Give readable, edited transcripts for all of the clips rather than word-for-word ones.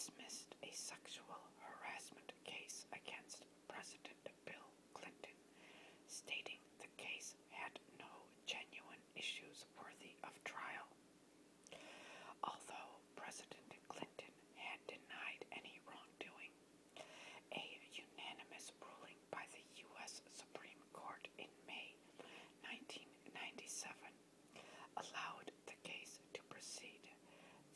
dismissed a sexual harassment case against President Bill Clinton, stating the case had no genuine issues worthy of trial. Although President Clinton had denied any wrongdoing, a unanimous ruling by the U.S. Supreme Court in May 1997 allowed the case to proceed,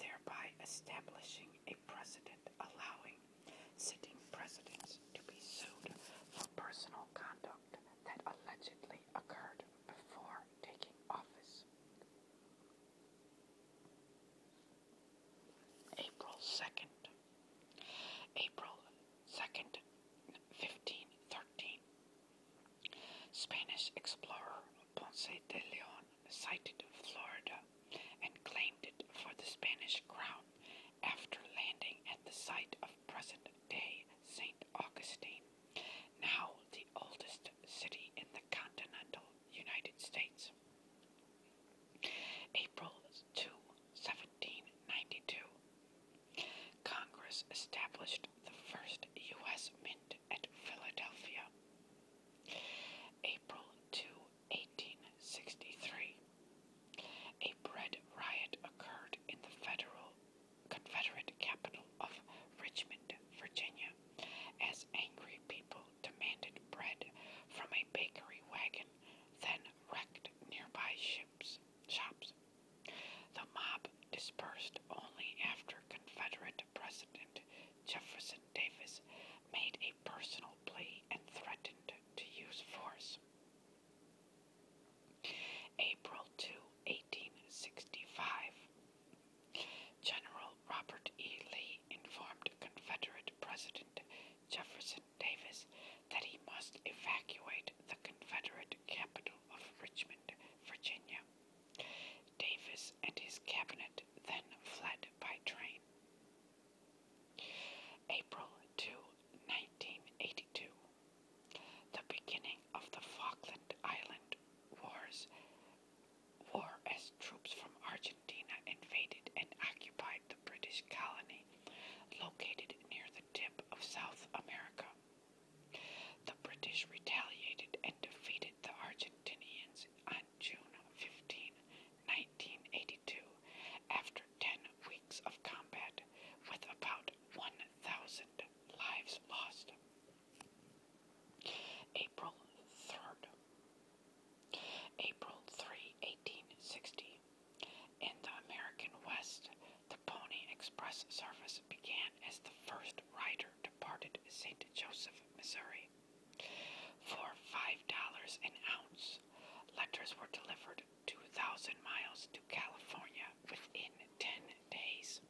thereby establishing a precedent allowing sitting presidents to be sued for personal conduct that allegedly occurred before taking office. April 2nd. April 2nd, 1513. Spanish explorer Ponce de Leon sighted Florida and claimed it for the Spanish crown after landing at the site of present-day St. Augustine, now the oldest city in the continental United States. April 2, 1792. Congress established the first U.S. mint at Philadelphia. April 2, 1863. A bread riot occurred in the Confederate capital of Richmond, Virginia, as angry people demanded bread from a bakery wagon, then wrecked nearby shops. The mob dispersed only after Confederate President Jefferson Davis made a personal plea and threatened to use force. April 2, 1865. General Robert E. Lee informed Confederate President Jefferson Davis that he must evacuate the Confederate capital of Richmond, Virginia. Davis and his cabinet then fled by train. April 2, 1982. The beginning of the Falkland Island Wars. War as troops from Argentina invaded and occupied the British colony located near the tip of South America. The British retaliated and defeated the Argentinians on June 15, 1982, after 10 weeks of combat, with about 1,000 lives lost. April 3rd. April 3, 1860. In the American West, the Pony Express service began as the first rider departed St. Joseph, Missouri. For $5 an ounce, letters were delivered 2,000 miles to California within 10 days.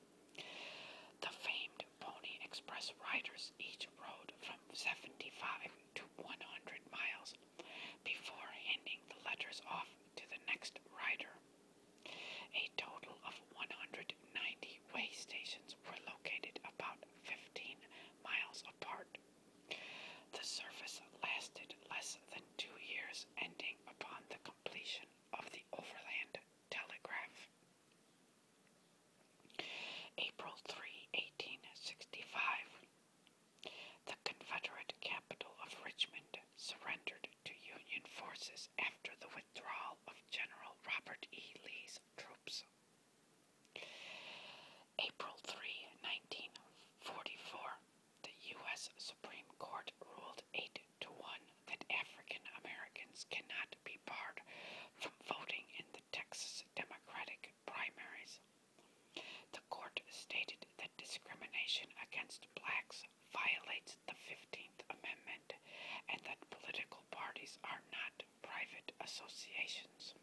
The famed Pony Express riders each rode from 75 to 100 miles before handing the letters off to the next rider. A total of 190 way stations were located about 15 miles apart. The service lasted less than 2 years, ending upon the completion of the overland telegraph. April 3, 1865. The Confederate capital of Richmond surrendered to Union forces after the withdrawal of General Robert E. Lee's troops. April 3, 1944. The U.S. Supreme Court ruled 8-1 that African Americans cannot be barred from voting in the Texas Democratic primaries. The court stated that discrimination against blacks violates the 15th Amendment and that political parties are not private associations.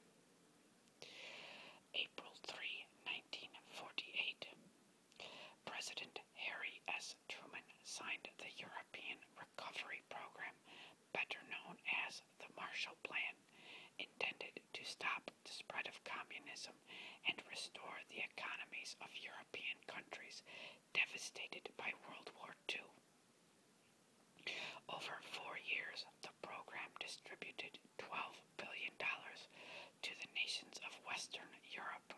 April 3, 1948. President Harry S. Truman signed the European Recovery Program, better known as the Marshall Plan, intended to stop the spread of communism and restore the economies of European countries devastated by World War II. Over 4 years, the program distributed $12 billion to the nations of Western Europe.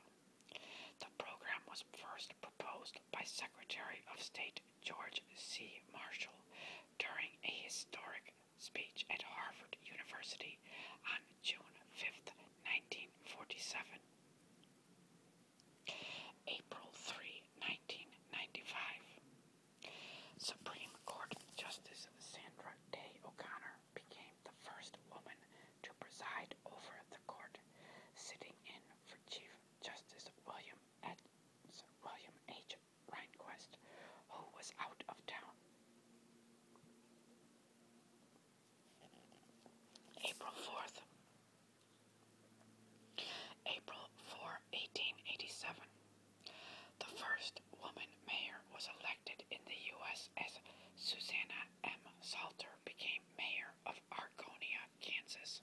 The program was first proposed by Secretary of State George C. Marshall during a historic speech at Harvard University on June 5, 1947. April 3, 1995. Supreme Court Justice Sandra Day O'Connor became the first woman to preside over the court, sitting in for Chief Justice William H. Rehnquist, who was out of town. April 4th. April 4, 1887. The first woman mayor was elected in the U.S. as Susanna M. Salter became mayor of Argonia, Kansas.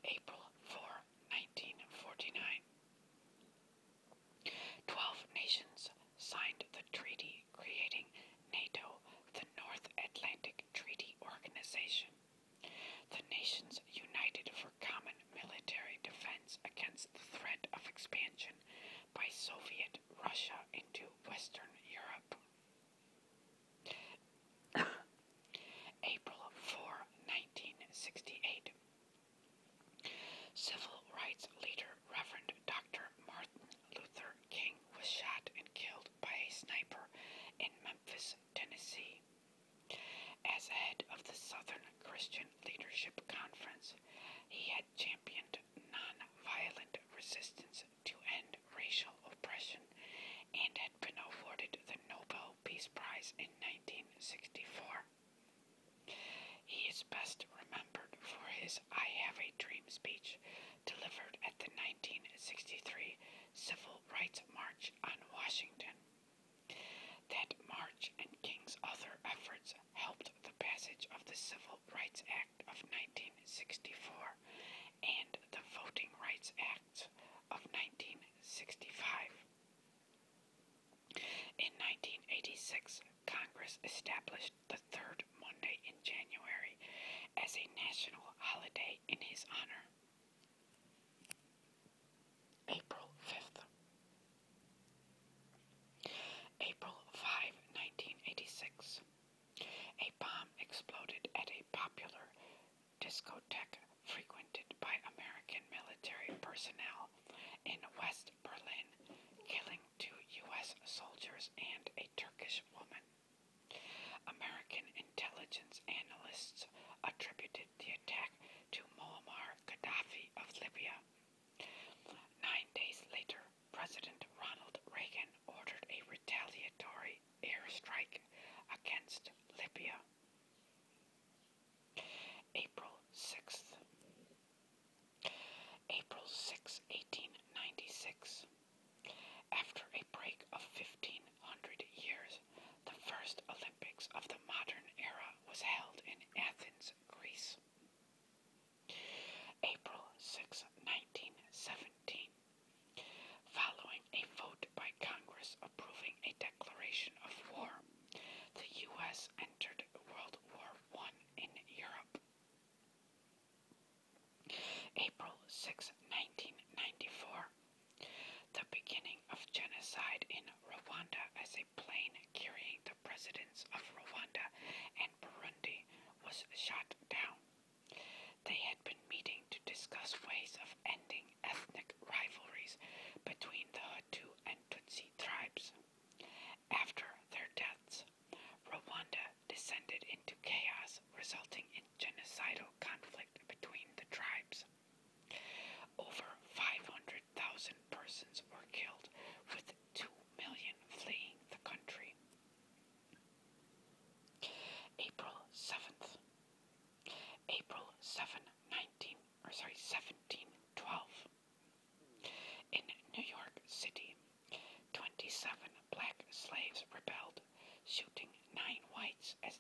April 4, 1949. 12 nations signed the treaty creating NATO, the North Atlantic Treaty Organization. The nations united for common military defense against the threat of expansion by Soviet Russia into Western Europe. April 4, 1968. Civil rights leader Reverend Dr. Martin Luther King was shot and killed by a sniper in Memphis, Tennessee. As head of the Southern Christian Leadership Conference, he had championed nonviolent resistance to end racial oppression and had been awarded the Nobel Peace Prize in 1964. He is best remembered for his I Have a Dream speech delivered at the 1963 Civil Rights March on Washington. That march and King's other efforts helped the passage of the Civil Rights Act of 1964 and the Voting Rights Act of 1965. In 1986, Congress established the third Monday in January as a national holiday in his honor. April 5th. April 5, 1986. A bomb exploded at a popular discotheque frequented by American military personnel in West Berlin, killing 2 U.S. soldiers and a Turkish woman. American intelligence analysts attributed the attack to Muammar Gaddafi of Libya. 9 days later, President Ronald Reagan ordered a retaliatory airstrike against Libya. April 6th. April 6, 1896. After a break of 1,500 years, the first Olympics of the modern era was held in Athens, Greece. April 6, 1917. Following a vote by Congress approving a declaration of war, the U.S. entered World War I in Europe. April 6, 1994. The beginning of genocide in Rwanda as a plane carrying the presidents of Rwanda and Burundi was shot down. They had been meeting to discuss ways of ending ethnic rivalries between the Hutu and Tutsi tribes. After their deaths, Rwanda descended into chaos, resulting in genocidal conflict between the tribes. Over 500,000 persons were killed, with 2 million fleeing the country. April 7th. April 1712. In New York City, 27 black slaves rebelled, shooting 9 whites as